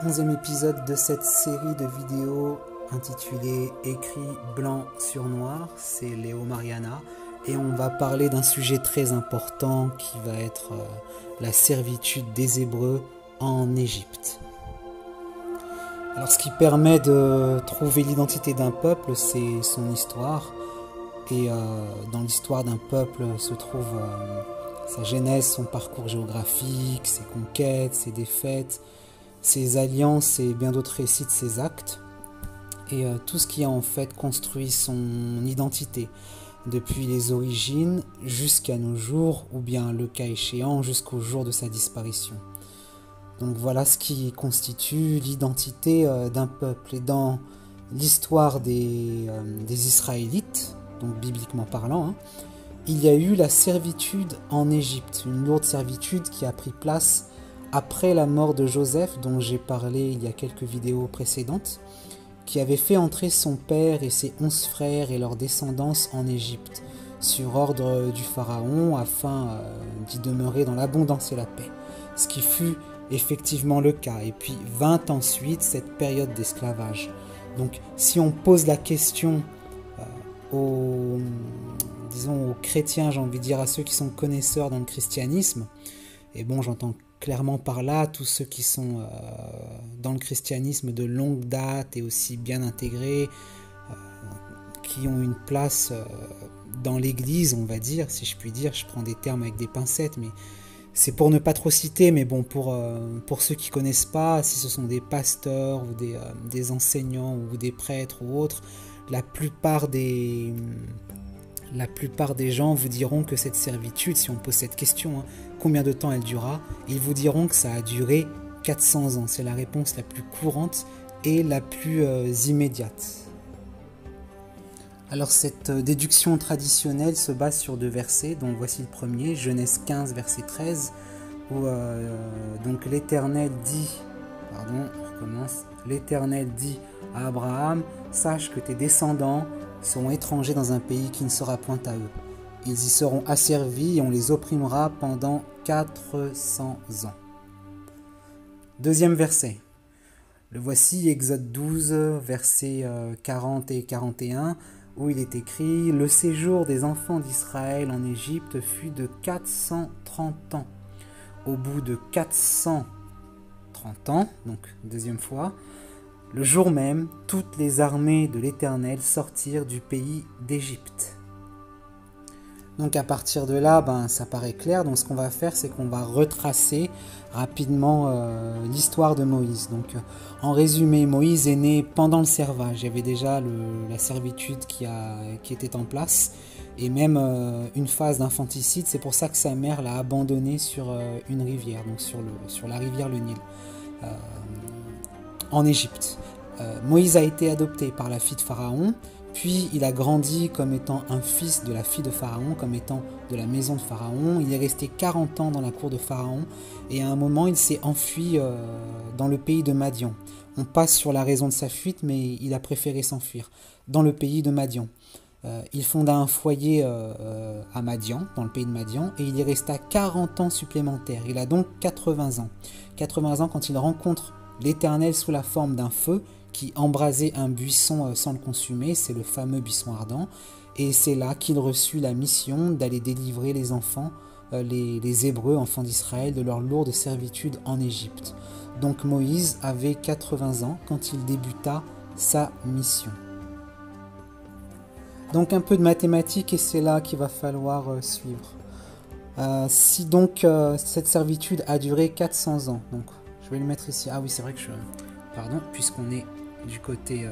11e épisode de cette série de vidéos intitulée Écrit blanc sur noir. C'est Léo Mariana et on va parler d'un sujet très important qui va être la servitude des Hébreux en Égypte. Alors ce qui permet de trouver l'identité d'un peuple, c'est son histoire. Et dans l'histoire d'un peuple se trouve sa genèse, son parcours géographique, ses conquêtes, ses défaites, ses alliances et bien d'autres récits de ses actes. Et tout ce qui a en fait construit son identité, depuis les origines jusqu'à nos jours, ou bien le cas échéant jusqu'au jour de sa disparition. Donc voilà ce qui constitue l'identité d'un peuple. Et dans l'histoire des Israélites, donc bibliquement parlant, il y a eu la servitude en Égypte, une lourde servitude qui a pris place après la mort de Joseph, dont j'ai parlé il y a quelques vidéos précédentes, qui avait fait entrer son père et ses 11 frères et leurs descendants en Égypte, sur ordre du pharaon, afin d'y demeurer dans l'abondance et la paix, ce qui fut effectivement le cas. Et puis vint ensuite cette période d'esclavage. Donc si on pose la question aux chrétiens, j'ai envie de dire à ceux qui sont connaisseurs dans le christianisme, et bon, j'entends clairement par là tous ceux qui sont dans le christianisme de longue date et aussi bien intégrés, qui ont une place dans l'église, on va dire, si je puis dire. Je prends des termes avec des pincettes, mais c'est pour ne pas trop citer, mais bon, pour ceux qui ne connaissent pas, si ce sont des pasteurs ou des enseignants ou des prêtres ou autres, la plupart des gens vous diront que cette servitude, si on pose cette question, combien de temps elle durera, ils vous diront que ça a duré 400 ans. C'est la réponse la plus courante et la plus immédiate. Alors cette déduction traditionnelle se base sur deux versets, dont voici le premier, Genèse 15, verset 13, où donc l'Éternel dit, l'Éternel dit à Abraham, sache que tes descendants seront étrangers dans un pays qui ne sera point à eux. Ils y seront asservis et on les opprimera pendant 400 ans. Deuxième verset. Le voici, Exode 12, versets 40 et 41, où il est écrit « Le séjour des enfants d'Israël en Égypte fut de 430 ans. Au bout de 430 ans, donc deuxième fois, le jour même, toutes les armées de l'Éternel sortirent du pays d'Égypte. » Donc à partir de là, ça paraît clair. Donc ce qu'on va faire, c'est qu'on va retracer rapidement l'histoire de Moïse. Donc en résumé, Moïse est né pendant le servage. Il y avait déjà la servitude qui était en place, et même une phase d'infanticide. C'est pour ça que sa mère l'a abandonné sur une rivière, donc sur la rivière le Nil, en Égypte. Moïse a été adopté par la fille de Pharaon. Puis il a grandi comme étant un fils de la fille de Pharaon, comme étant de la maison de Pharaon. Il est resté 40 ans dans la cour de Pharaon et à un moment il s'est enfui dans le pays de Madian. On passe sur la raison de sa fuite, mais il a préféré s'enfuir dans le pays de Madian. Il fonda un foyer à Madian, dans le pays de Madian, et il y resta 40 ans supplémentaires. Il a donc 80 ans. 80 ans quand il rencontre l'Éternel sous la forme d'un feu qui embrasait un buisson sans le consumer, c'est le fameux buisson ardent, et c'est là qu'il reçut la mission d'aller délivrer les enfants, les Hébreux, enfants d'Israël, de leur lourde servitude en Égypte. Donc Moïse avait 80 ans quand il débuta sa mission. Donc un peu de mathématiques, et c'est là qu'il va falloir suivre. Si donc cette servitude a duré 400 ans, donc je vais le mettre ici, ah oui c'est vrai que puisqu'on est du côté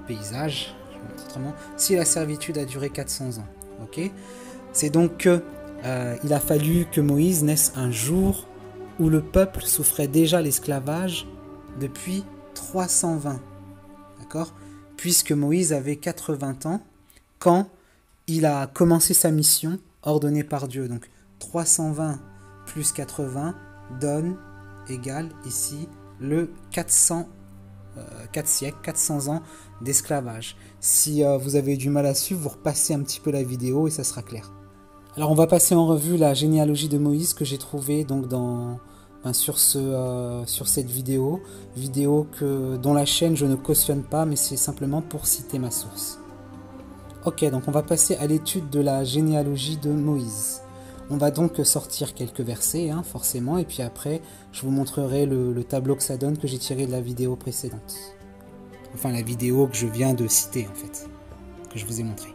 paysage, je vais mettre autrement. Si la servitude a duré 400 ans, ok, c'est donc que il a fallu que Moïse naisse un jour où le peuple souffrait déjà l'esclavage depuis 320, d'accord, puisque Moïse avait 80 ans quand il a commencé sa mission ordonnée par Dieu. Donc 320 plus 80 donne égale ici le 400 siècles, 400 ans d'esclavage. Si vous avez du mal à suivre, vous repassez un petit peu la vidéo et ça sera clair. Alors on va passer en revue la généalogie de Moïse que j'ai trouvée donc dans sur cette vidéo dont la chaîne je ne cautionne pas, mais c'est simplement pour citer ma source. Ok, donc on va passer à l'étude de la généalogie de Moïse. On va donc sortir quelques versets, hein, forcément, et puis après, je vous montrerai le tableau que ça donne que j'ai tiré de la vidéo précédente. Enfin, la vidéo que je viens de citer, en fait, que je vous ai montré.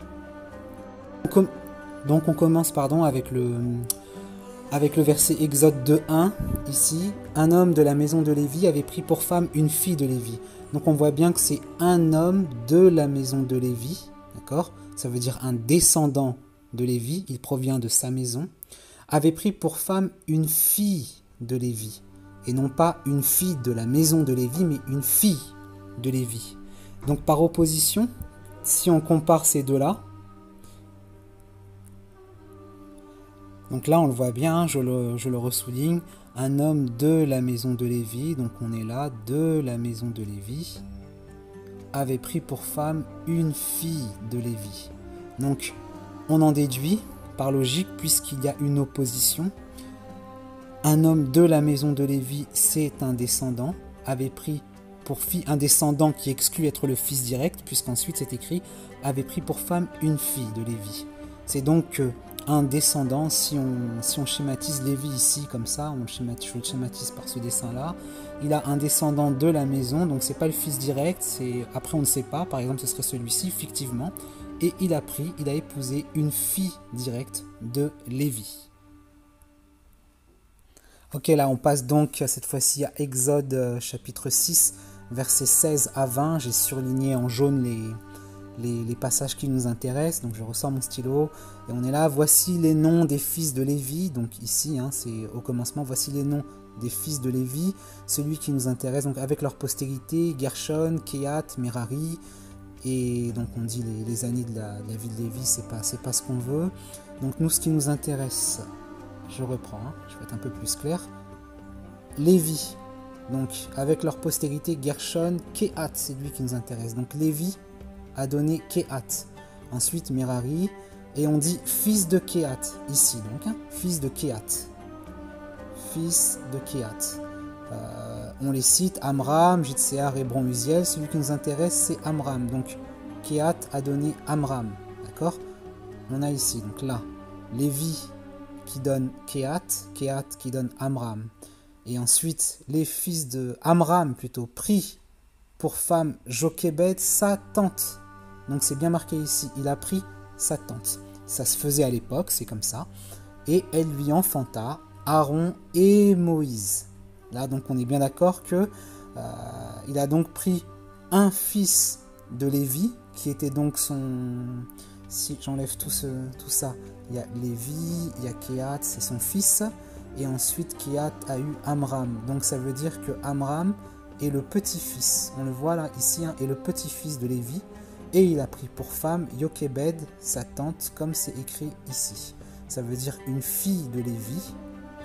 Donc on commence, pardon, avec le verset Exode 2.1, ici. Un homme de la maison de Lévi avait pris pour femme une fille de Lévi. Donc on voit bien que c'est un homme de la maison de Lévi, d'accord? Ça veut dire un descendant de Lévi, il provient de sa maison, avait pris pour femme une fille de Lévi. Et non pas une fille de la maison de Lévi, mais une fille de Lévi. Donc par opposition, si on compare ces deux-là, donc là on le voit bien, je le ressouligne, un homme de la maison de Lévi, donc on est là, de la maison de Lévi, avait pris pour femme une fille de Lévi. Donc on en déduit, par logique, puisqu'il y a une opposition, un homme de la maison de Lévi, c'est un descendant, avait pris pour fille, un descendant qui exclut être le fils direct, puisqu'ensuite c'est écrit, avait pris pour femme une fille de Lévi. C'est donc un descendant, si on schématise Lévi ici comme ça, je le schématise par ce dessin-là, il a un descendant de la maison, donc c'est pas le fils direct, après on ne sait pas, par exemple ce serait celui-ci, fictivement, et il a épousé une fille directe de Lévi. Ok, là on passe donc cette fois-ci à Exode chapitre 6, versets 16 à 20. J'ai surligné en jaune les passages qui nous intéressent, donc je ressors mon stylo, et on est là, voici les noms des fils de Lévi, donc ici, hein, c'est au commencement, voici les noms des fils de Lévi, celui qui nous intéresse, donc avec leur postérité, Gershon, Kehat, Merari, et donc on dit les années de la vie de Lévi, c'est pas ce qu'on veut. Donc nous, ce qui nous intéresse, je reprends, hein, je vais être un peu plus clair. Lévi, donc avec leur postérité, Gershon, Kehat, c'est lui qui nous intéresse. Donc Lévi a donné Kehat. Ensuite Merari, et on dit fils de Kehat, ici donc, hein, fils de Kehat. Fils de Kehat. On les cite, Amram, Jitséar, Hébron, Uziel. Celui qui nous intéresse, c'est Amram. Donc, Kehat a donné Amram. D'accord? On a ici, donc là, Lévi qui donne Kehat, Kehat qui donne Amram. Et ensuite, les fils de Amram, plutôt, pris pour femme Jochébed, sa tante. Donc, c'est bien marqué ici, il a pris sa tante. Ça se faisait à l'époque, c'est comme ça. Et elle lui enfanta Aaron et Moïse. Là, donc, on est bien d'accord que il a donc pris un fils de Lévi, qui était donc son... Si j'enlève tout ça, il y a Lévi, il y a Kehat, c'est son fils, et ensuite Kehat a eu Amram. Donc ça veut dire que Amram est le petit-fils, on le voit là, ici, hein, est le petit-fils de Lévi, et il a pris pour femme Jochébed, sa tante, comme c'est écrit ici. Ça veut dire une fille de Lévi,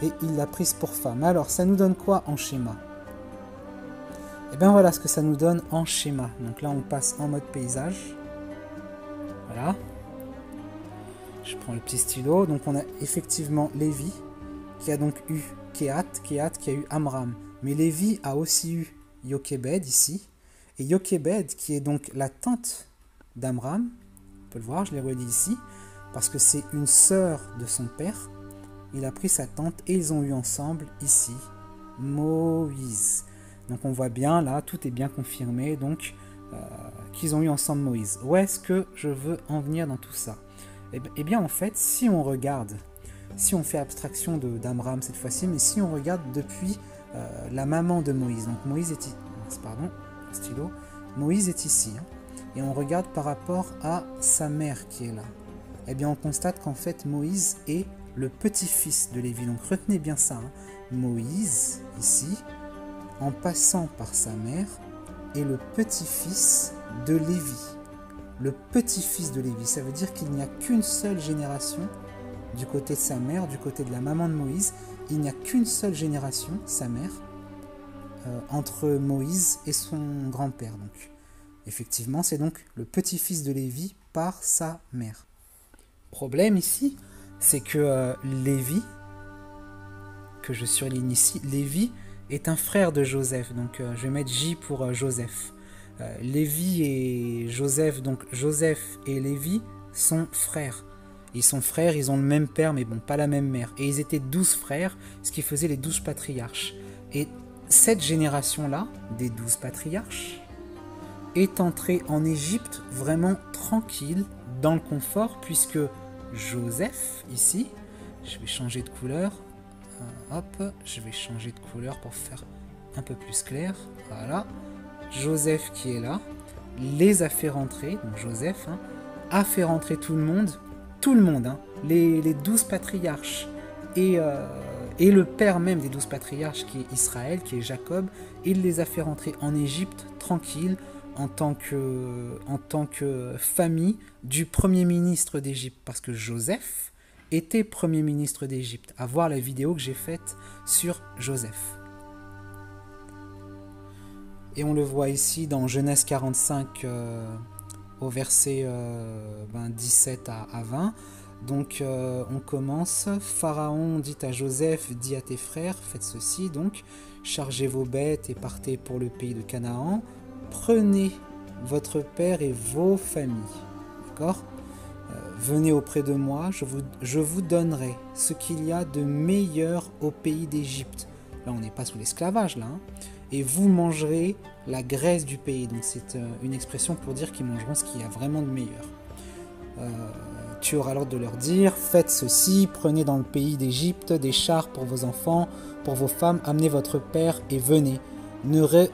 et il l'a prise pour femme. Alors, ça nous donne quoi en schéma? Et bien voilà ce que ça nous donne en schéma. Donc là, on passe en mode paysage. Voilà. Je prends le petit stylo. Donc on a effectivement Lévi, qui a donc eu Kehat qui a eu Amram. Mais Lévi a aussi eu Jochébed ici. Et Jochébed, qui est donc la tante d'Amram, on peut le voir, je l'ai relis ici, parce que c'est une sœur de son père. Il a pris sa tante et ils ont eu ensemble ici Moïse. Donc on voit bien là, tout est bien confirmé, donc qu'ils ont eu ensemble Moïse. Où est-ce que je veux en venir dans tout ça? Eh bien en fait, si on regarde, si on fait abstraction d'Amram cette fois-ci, mais si on regarde depuis la maman de Moïse, donc Moïse est ici, pardon, stylo, Moïse est ici, hein, et on regarde par rapport à sa mère qui est là, eh bien on constate qu'en fait Moïse est le petit-fils de Lévi. Donc retenez bien ça, hein. Moïse, ici, en passant par sa mère, est le petit-fils de Lévi. Le petit-fils de Lévi, ça veut dire qu'il n'y a qu'une seule génération du côté de sa mère, du côté de la maman de Moïse. Il n'y a qu'une seule génération, sa mère, entre Moïse et son grand-père. Donc, effectivement, c'est donc le petit-fils de Lévi par sa mère. Problème ici, c'est que Lévi que je surligne ici, Lévi est un frère de Joseph, donc je vais mettre J pour Joseph. Lévi et Joseph, donc Joseph et Lévi sont frères. Ils sont frères, ils ont le même père, mais bon, pas la même mère. Et ils étaient 12 frères, ce qui faisait les 12 patriarches. Et cette génération-là, des 12 patriarches, est entrée en Égypte vraiment tranquille, dans le confort, puisque Joseph, ici, je vais changer de couleur, hop, je vais changer de couleur pour faire un peu plus clair, voilà, Joseph qui est là, les a fait rentrer, donc Joseph, a fait rentrer tout le monde, les 12 patriarches, et le père même des 12 patriarches, qui est Israël, qui est Jacob, il les a fait rentrer en Égypte, tranquille, en tant que famille du premier ministre d'Égypte, parce que Joseph était premier ministre d'Égypte, à voir la vidéo que j'ai faite sur Joseph. Et on le voit ici dans Genèse 45 au verset 17 à 20. Donc on commence. Pharaon dit à Joseph, dis à tes frères, faites ceci donc, chargez vos bêtes et partez pour le pays de Canaan. Prenez votre père et vos familles. D'accord ? Venez auprès de moi, je vous donnerai ce qu'il y a de meilleur au pays d'Égypte. Là, on n'est pas sous l'esclavage, là. Et vous mangerez la graisse du pays. Donc, c'est une expression pour dire qu'ils mangeront ce qu'il y a vraiment de meilleur. Tu auras l'ordre de leur dire, faites ceci, prenez dans le pays d'Égypte des chars pour vos enfants, pour vos femmes, amenez votre père et venez.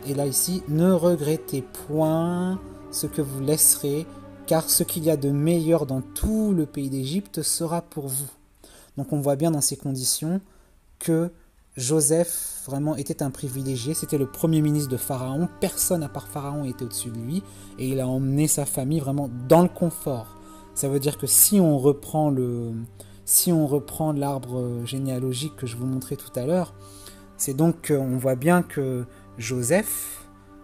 Et là, ici, ne regrettez point ce que vous laisserez, car ce qu'il y a de meilleur dans tout le pays d'Égypte sera pour vous. Donc on voit bien dans ces conditions que Joseph vraiment était un privilégié, c'était le premier ministre de Pharaon, personne à part Pharaon était au-dessus de lui, et il a emmené sa famille vraiment dans le confort. Ça veut dire que si on reprend l'arbre généalogique que je vous montrais tout à l'heure, c'est donc qu'on voit bien que Joseph,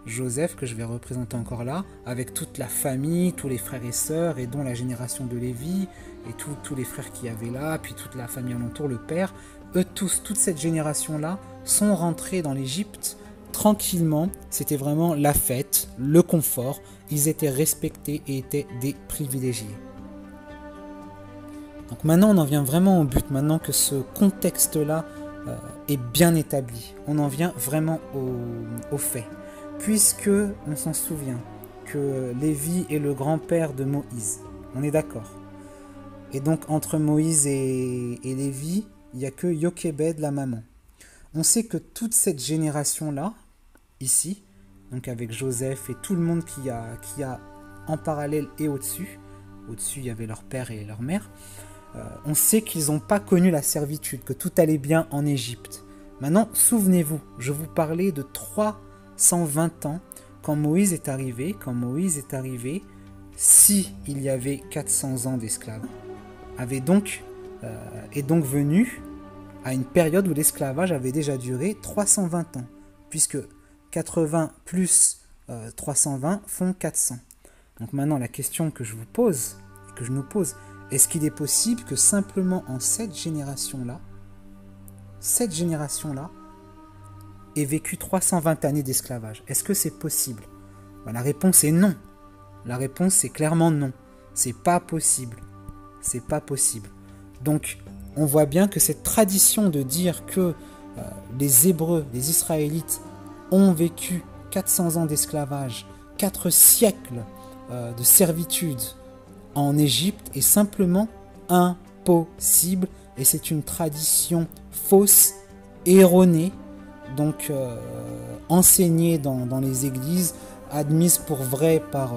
que je vais représenter encore là, avec toute la famille, tous les frères et sœurs, et dont la génération de Lévi, et tous les frères qu'il y avait là, puis toute la famille alentour, le père, eux tous, toute cette génération-là, sont rentrés dans l'Égypte tranquillement. C'était vraiment la fête, le confort, ils étaient respectés et étaient des privilégiés. Donc maintenant, on en vient vraiment au but, maintenant que ce contexte-là est bien établi. On en vient vraiment au fait. Puisque on s'en souvient que Lévi est le grand-père de Moïse. On est d'accord. Et donc entre Moïse et Lévi, il n'y a que Yochébed, la maman. On sait que toute cette génération-là, ici, donc avec Joseph et tout le monde qui a en parallèle et au-dessus, il y avait leur père et leur mère, on sait qu'ils n'ont pas connu la servitude, que tout allait bien en Égypte. Maintenant, souvenez-vous, je vous parlais de 320 ans quand Moïse est arrivé. Si il y avait 400 ans d'esclaves, est donc venu à une période où l'esclavage avait déjà duré 320 ans, puisque 80 plus 320 font 400. Donc maintenant, la question que je vous pose, que je nous pose, est-ce qu'il est possible que simplement en cette génération-là, ait vécu 320 années d'esclavage? Est-ce que c'est possible? La réponse est non. La réponse est clairement non. C'est pas possible. C'est pas possible. Donc, on voit bien que cette tradition de dire que les Hébreux, les Israélites, ont vécu 400 ans d'esclavage, 4 siècles de servitude en Égypte est simplement impossible. Et c'est une tradition fausse, erronée, donc enseignée dans les églises, admise pour vrai par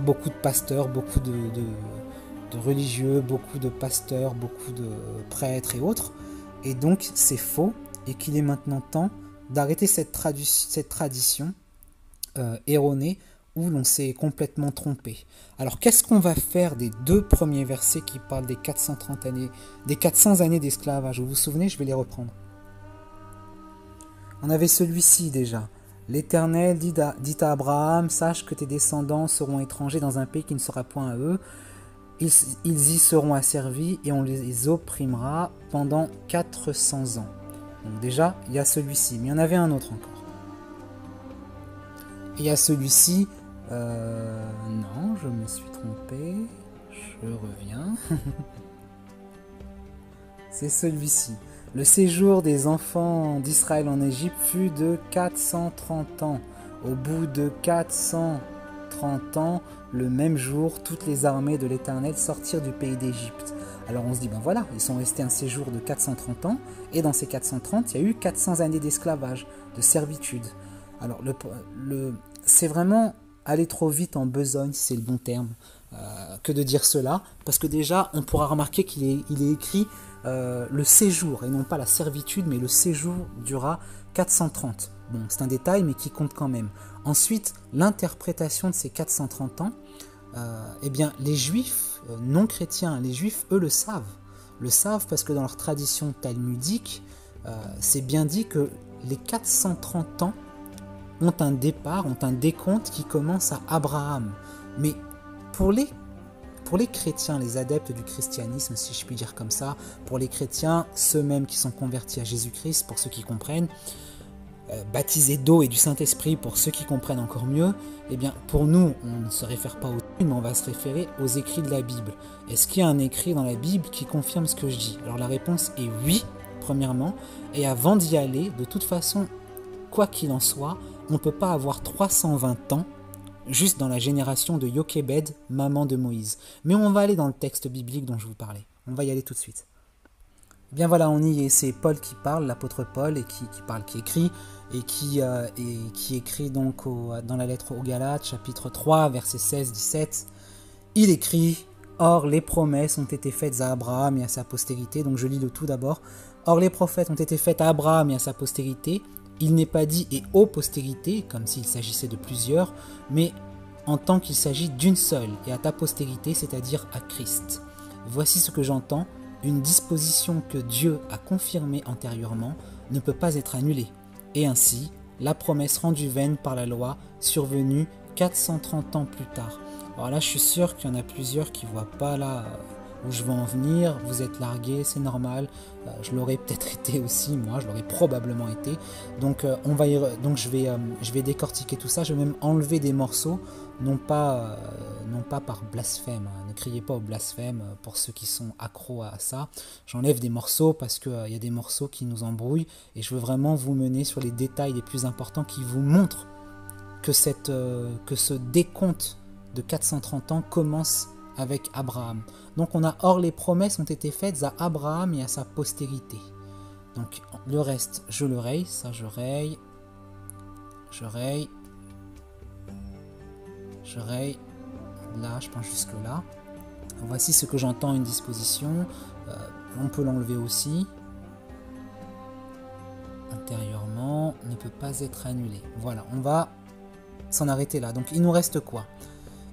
beaucoup de pasteurs, beaucoup de religieux, beaucoup de pasteurs, beaucoup de prêtres et autres. Et donc c'est faux, et qu'il est maintenant temps d'arrêter cette tradition erronée où l'on s'est complètement trompé. Alors qu'est-ce qu'on va faire des 2 premiers versets qui parlent des 400 années d'esclavage? Vous vous souvenez, je vais les reprendre. On avait celui-ci déjà. L'Éternel dit à Abraham, sache que tes descendants seront étrangers dans un pays qui ne sera point à eux, ils y seront asservis et on les opprimera pendant 400 ans. Donc déjà, il y a celui-ci, mais il y en avait un autre encore. Et il y a celui-ci, non, je me suis trompé, je reviens. C'est celui-ci. Le séjour des enfants d'Israël en Égypte fut de 430 ans. Au bout de 430 ans, le même jour, toutes les armées de l'Éternel sortirent du pays d'Égypte. Alors on se dit, ben voilà, ils sont restés un séjour de 430 ans, et dans ces 430, il y a eu 400 années d'esclavage, de servitude. Alors c'est vraiment aller trop vite en besogne, si c'est le bon terme, que de dire cela, parce que déjà, on pourra remarquer qu'il est écrit le séjour, et non pas la servitude, mais le séjour durera 430. Bon, c'est un détail, mais qui compte quand même. Ensuite, l'interprétation de ces 430 ans, eh bien, les juifs non chrétiens, les juifs, eux, le savent parce que dans leur tradition talmudique, c'est bien dit que les 430 ans ont un départ, ont un décompte qui commence à Abraham. Mais pour les chrétiens, les adeptes du christianisme, si je puis dire comme ça, pour les chrétiens, ceux-mêmes qui sont convertis à Jésus-Christ, pour ceux qui comprennent, baptisés d'eau et du Saint-Esprit, pour ceux qui comprennent encore mieux, eh bien, pour nous, on ne se réfère pas aux mais on va se référer aux écrits de la Bible. Est-ce qu'il y a un écrit dans la Bible qui confirme ce que je dis? Alors la réponse est oui, premièrement, et avant d'y aller, de toute façon, quoi qu'il en soit, on ne peut pas avoir 320 ans juste dans la génération de Jochebed, maman de Moïse. Mais on va aller dans le texte biblique dont je vous parlais. On va y aller tout de suite. Bien voilà, on y est. C'est Paul qui parle, l'apôtre Paul, et qui écrit, et qui écrit donc dans la lettre aux Galates, chapitre 3, versets 16-17. Il écrit « Or les promesses ont été faites à Abraham et à sa postérité ». Donc je lis le tout d'abord. « Or les prophètes ont été faites à Abraham et à sa postérité ». Il n'est pas dit « et aux postérités », comme s'il s'agissait de plusieurs, mais en tant qu'il s'agit d'une seule, et à ta postérité, c'est-à-dire à Christ. Voici ce que j'entends, une disposition que Dieu a confirmée antérieurement ne peut pas être annulée. Et ainsi, la promesse rendue vaine par la loi, survenue 430 ans plus tard. Alors là, je suis sûr qu'il y en a plusieurs qui ne voient pas là où je veux en venir. Vous êtes largués, c'est normal. Je l'aurais peut-être été aussi, moi, je l'aurais probablement été. Donc, je vais décortiquer tout ça. Je vais même enlever des morceaux, non pas par blasphème. Ne criez pas au blasphème pour ceux qui sont accros à ça. J'enlève des morceaux parce qu'il y a des morceaux qui nous embrouillent et je veux vraiment vous mener sur les détails les plus importants qui vous montrent que ce décompte de 430 ans commence avec Abraham. Donc on a « Or les promesses ont été faites à Abraham et à sa postérité ». Donc le reste, je le raye, ça je raye, là je pense jusque là. Voici ce que j'entends, une disposition, on peut l'enlever aussi. Antérieurement, ne peut pas être annulé. Voilà, on va s'en arrêter là. Donc il nous reste quoi?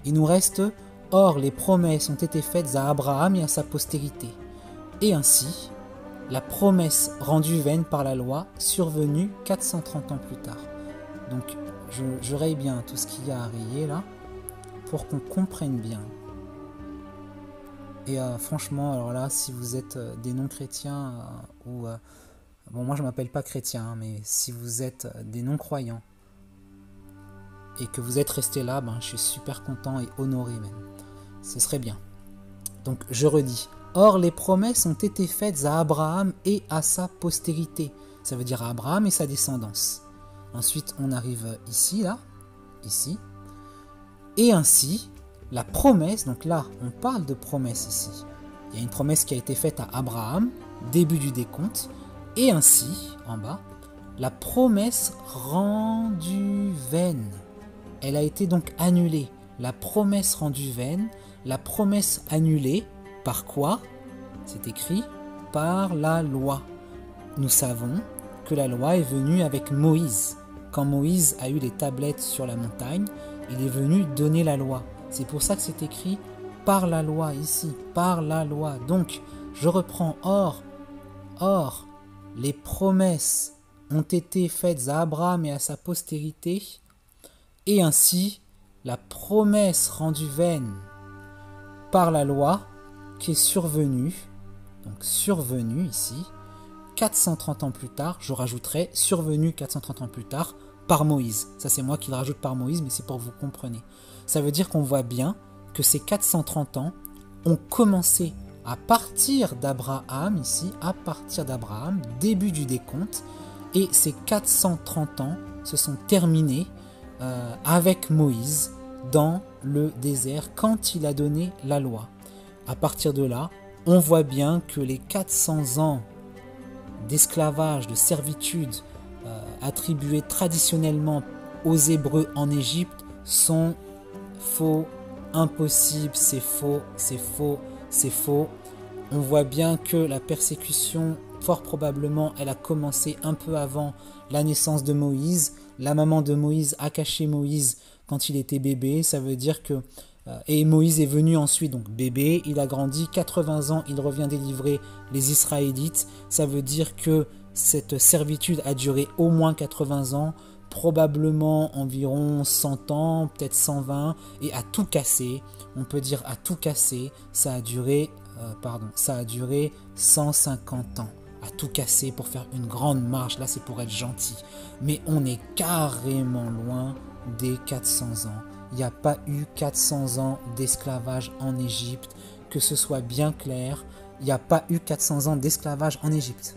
Il nous reste « Or les promesses ont été faites à Abraham et à sa postérité. Et ainsi, la promesse rendue vaine par la loi, survenue 430 ans plus tard. » Donc je raye bien tout ce qu'il y a à rayer là, pour qu'on comprenne bien. Et franchement, alors là, si vous êtes des non-chrétiens, bon moi je m'appelle pas chrétien, hein, mais si vous êtes des non-croyants, et que vous êtes resté là, je suis super content et honoré même. Ce serait bien. Donc je redis. Or les promesses ont été faites à Abraham et à sa postérité. Ça veut dire à Abraham et sa descendance. Ensuite on arrive ici, là, ici. Et ainsi, la promesse, donc là on parle de promesse ici. Il y a une promesse qui a été faite à Abraham, début du décompte. Et ainsi, en bas, la promesse rendue vaine. Elle a été donc annulée. La promesse rendue vaine, la promesse annulée, par quoi? C'est écrit par la loi. Nous savons que la loi est venue avec Moïse. Quand Moïse a eu les tablettes sur la montagne, il est venu donner la loi. C'est pour ça que c'est écrit par la loi ici, par la loi. Donc, je reprends. Or, les promesses ont été faites à Abraham et à sa postérité. Et ainsi, la promesse rendue vaine par la loi qui est survenue, donc survenue ici, 430 ans plus tard, je rajouterai survenu 430 ans plus tard par Moïse. Ça c'est moi qui le rajoute par Moïse, mais c'est pour que vous compreniez. Ça veut dire qu'on voit bien que ces 430 ans ont commencé à partir d'Abraham, ici, à partir d'Abraham, début du décompte, et ces 430 ans se sont terminés avec Moïse dans le désert quand il a donné la loi. À partir de là, on voit bien que les 400 ans d'esclavage, de servitude attribués traditionnellement aux Hébreux en Égypte sont faux, impossibles, c'est faux, c'est faux, c'est faux. On voit bien que la persécution, fort probablement, elle a commencé un peu avant la naissance de Moïse. La maman de Moïse a caché Moïse quand il était bébé. Ça veut dire que... et Moïse est venu ensuite, donc bébé, il a grandi, 80 ans, il revient délivrer les Israélites. Ça veut dire que cette servitude a duré au moins 80 ans, probablement environ 100 ans, peut-être 120, et à tout casser, on peut dire à tout casser, ça a duré 150 ans. À tout casser pour faire une grande marche, là c'est pour être gentil. Mais on est carrément loin des 400 ans. Il n'y a pas eu 400 ans d'esclavage en Égypte, que ce soit bien clair, il n'y a pas eu 400 ans d'esclavage en Égypte.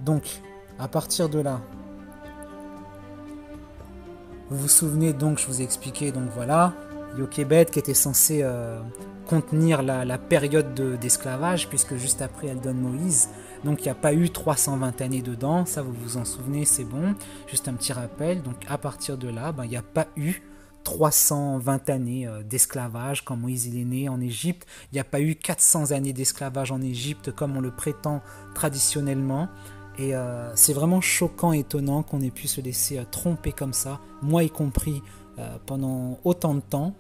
Donc, à partir de là, vous vous souvenez donc, je vous ai expliqué, donc voilà, Jochebed qui était censé contenir la période d'esclavage, puisque juste après elle donne Moïse. Donc il n'y a pas eu 320 années dedans, ça vous vous en souvenez, c'est bon. Juste un petit rappel, donc à partir de là, il n'y a pas eu 320 années d'esclavage quand Moïse il est né en Égypte. Il n'y a pas eu 400 années d'esclavage en Égypte comme on le prétend traditionnellement. Et c'est vraiment choquant et étonnant qu'on ait pu se laisser tromper comme ça, moi y compris, pendant autant de temps.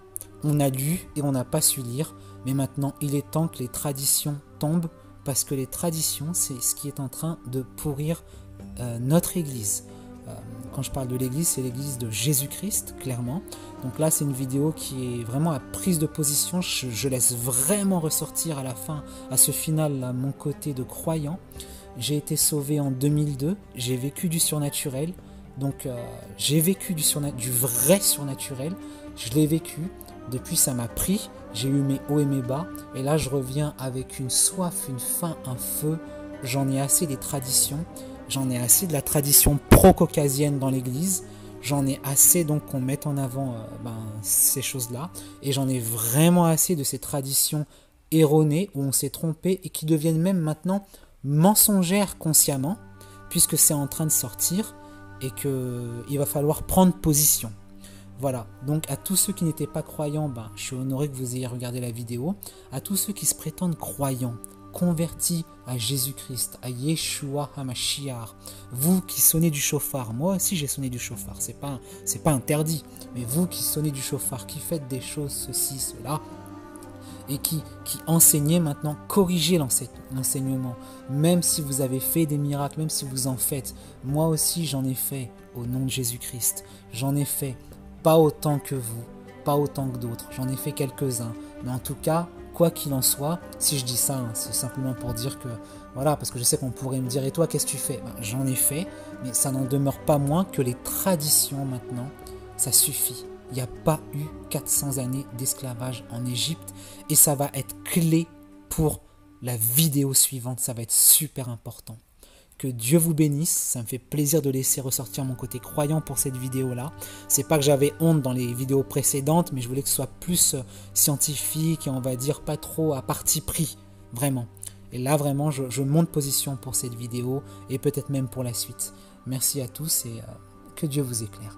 On a lu et on n'a pas su lire, mais maintenant il est temps que les traditions tombent, parce que les traditions, c'est ce qui est en train de pourrir notre Église. Quand je parle de l'Église, c'est l'Église de Jésus-Christ, clairement. Donc là, c'est une vidéo qui est vraiment à prise de position. Je laisse vraiment ressortir à la fin, à ce final, là, mon côté de croyant. J'ai été sauvé en 2002, j'ai vécu du surnaturel. Donc j'ai vécu du vrai surnaturel, je l'ai vécu. Depuis, ça m'a pris, j'ai eu mes hauts et mes bas, et là je reviens avec une soif, une faim, un feu. J'en ai assez des traditions, j'en ai assez de la tradition pro-caucasienne dans l'église, j'en ai assez donc qu'on mette en avant ces choses-là, et j'en ai vraiment assez de ces traditions erronées où on s'est trompé et qui deviennent même maintenant mensongères consciemment, puisque c'est en train de sortir et qu'il va falloir prendre position. Voilà, donc à tous ceux qui n'étaient pas croyants, je suis honoré que vous ayez regardé la vidéo. À tous ceux qui se prétendent croyants, convertis à Jésus-Christ, à Yeshua HaMashiach, vous qui sonnez du chauffard, moi aussi j'ai sonné du chauffard, c'est pas interdit, mais vous qui sonnez du chauffard, qui faites des choses, ceci, cela, et qui enseignez maintenant, corrigez l'enseignement, même si vous avez fait des miracles, même si vous en faites, moi aussi j'en ai fait au nom de Jésus-Christ, j'en ai fait. Pas autant que vous, pas autant que d'autres, j'en ai fait quelques-uns. Mais en tout cas, quoi qu'il en soit, si je dis ça, c'est simplement pour dire que, voilà, parce que je sais qu'on pourrait me dire, et toi, qu'est-ce que tu fais ? J'en ai fait, mais ça n'en demeure pas moins que les traditions maintenant, ça suffit. Il n'y a pas eu 400 années d'esclavage en Égypte, et ça va être clé pour la vidéo suivante, ça va être super important. Que Dieu vous bénisse, ça me fait plaisir de laisser ressortir mon côté croyant pour cette vidéo-là. C'est pas que j'avais honte dans les vidéos précédentes, mais je voulais que ce soit plus scientifique et on va dire pas trop à parti pris, vraiment. Et là, vraiment, je monte position pour cette vidéo et peut-être même pour la suite. Merci à tous et que Dieu vous éclaire.